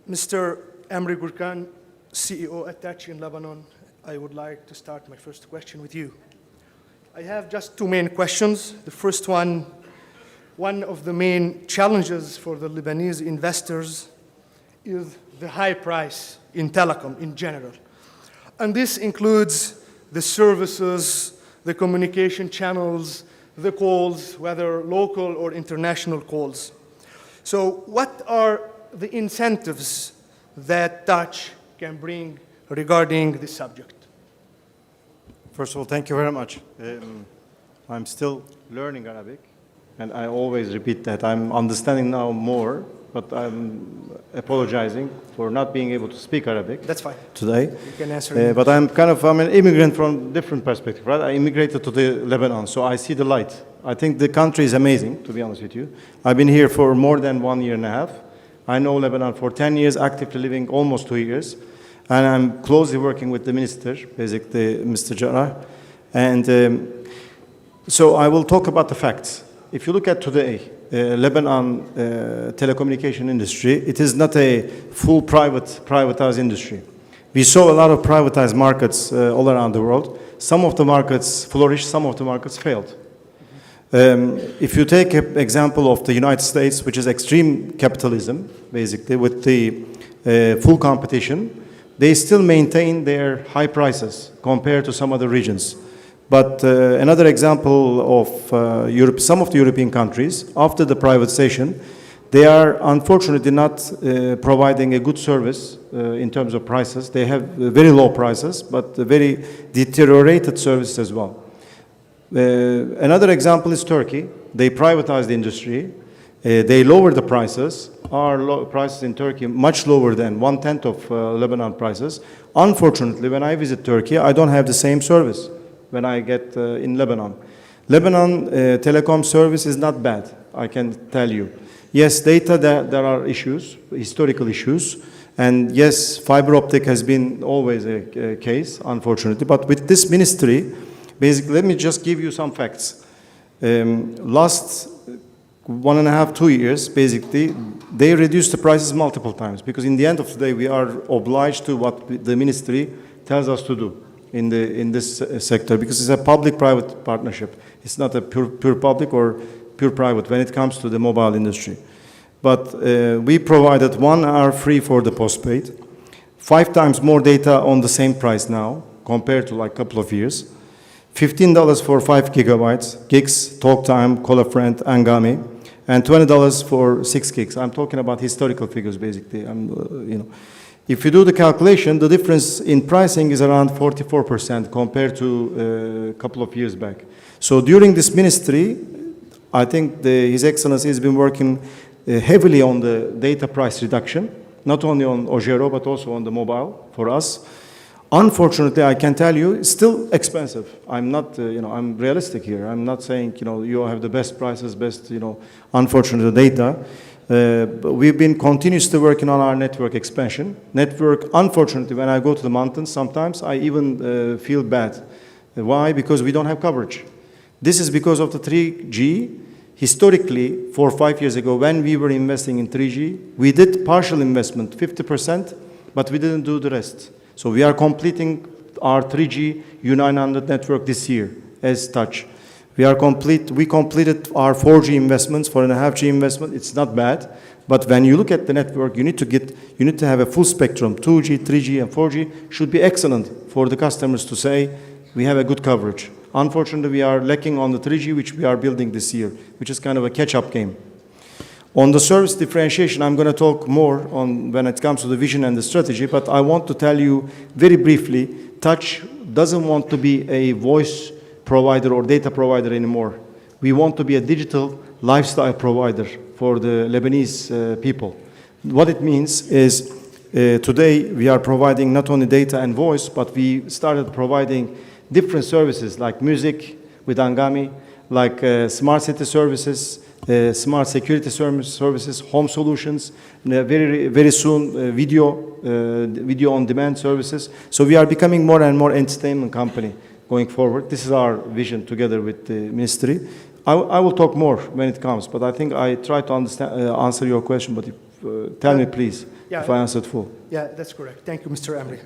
Mr. Emre Gurkan, CEO at Ataya in Lebanon, I would like to start my first question with you. I have just two main questions. The first one of the main challenges for the Lebanese investors is the high price in telecom in general. And this includes the services, the communication channels, the calls, whether local or international calls. So what are the incentives that Ataya can bring regarding this subject? First of all, thank you very much. I'm still learning Arabic, and I always repeat that. I'm understanding now more, but I'm apologizing for not being able to speak Arabic. That's fine. Today. You can answer. But I'm an immigrant from different perspective, right? I immigrated to Lebanon, so I see the light. I think the country is amazing, to be honest with you. I've been here for more than 1 year and a half. I know Lebanon for 10 years, actively living almost 2 years. And I'm closely working with the minister, basically Mr. Jarrah. And so I will talk about the facts. If you look at today, Lebanon telecommunication industry, it is not a full privatized industry. We saw a lot of privatized markets all around the world. Some of the markets flourished, some of the markets failed. If you take an example of the United States, which is extreme capitalism, basically, with the full competition, they still maintain their high prices compared to some other regions. But another example of Europe, some of the European countries, after the privatization, they are unfortunately not providing a good service in terms of prices. They have very low prices, but very deteriorated services as well. Another example is Turkey. They privatized the industry. They lowered the prices. Our prices in Turkey much lower than 1/10 of Lebanon prices. Unfortunately, when I visit Turkey, I don't have the same service when I get in Lebanon. Lebanon telecom service is not bad, I can tell you. Yes, data, there are issues, historical issues. And yes, fiber optic has been always a case, unfortunately. But with this ministry, basically, let me just give you some facts. Last 1.5, 2 years, basically, they reduced the prices multiple times because in the end of the day, we are obliged to what the ministry tells us to do in this sector because it's a public-private partnership. It's not a pure public or pure private when it comes to the mobile industry. But we provided 1 hour free for the postpaid, 5 times more data on the same price now compared to like a couple of years. $15 for 5 gigs, talk time, call a friend, Angami, and $20 for 6 gigs. I'm talking about historical figures, basically. If you do the calculation, the difference in pricing is around 44% compared to a couple of years back. So during this ministry, I think His Excellency has been working heavily on the data price reduction, not only on Ojero, but also on the mobile for us. Unfortunately, I can tell you, it's still expensive. I'm not, I'm realistic here. I'm not saying, you have the best prices, best, unfortunately, data. But we've been continuously working on our network expansion. Network, unfortunately, when I go to the mountains, sometimes I even feel bad. Why? Because we don't have coverage. This is because of the 3G. Historically, 4 or 5 years ago, when we were investing in 3G, we did partial investment, 50%, but we didn't do the rest. So we are completing our 3G U900 network this year as Touch. We completed our 4G investments, 4.5G investment. It's not bad, but when you look at the network, you need to have a full spectrum. 2G, 3G, and 4G should be excellent for the customers to say we have a good coverage. Unfortunately, we are lacking on the 3G, which we are building this year, which is kind of a catch-up game. On the service differentiation, I'm going to talk more on when it comes to the vision and the strategy, but I want to tell you very briefly, Touch doesn't want to be a voice provider or data provider anymore. We want to be a digital lifestyle provider for the Lebanese people. What it means is today we are providing not only data and voice, but we started providing different services like music with Angami, like smart city services, smart security services, home solutions, very, very soon video on demand services. So we are becoming more and more entertainment company going forward. This is our vision together with the ministry. I will talk more when it comes, but I think I try to understand, answer your question, but if, tell me please if I answered full. Yeah, that's correct. Thank you, Mr. Emre.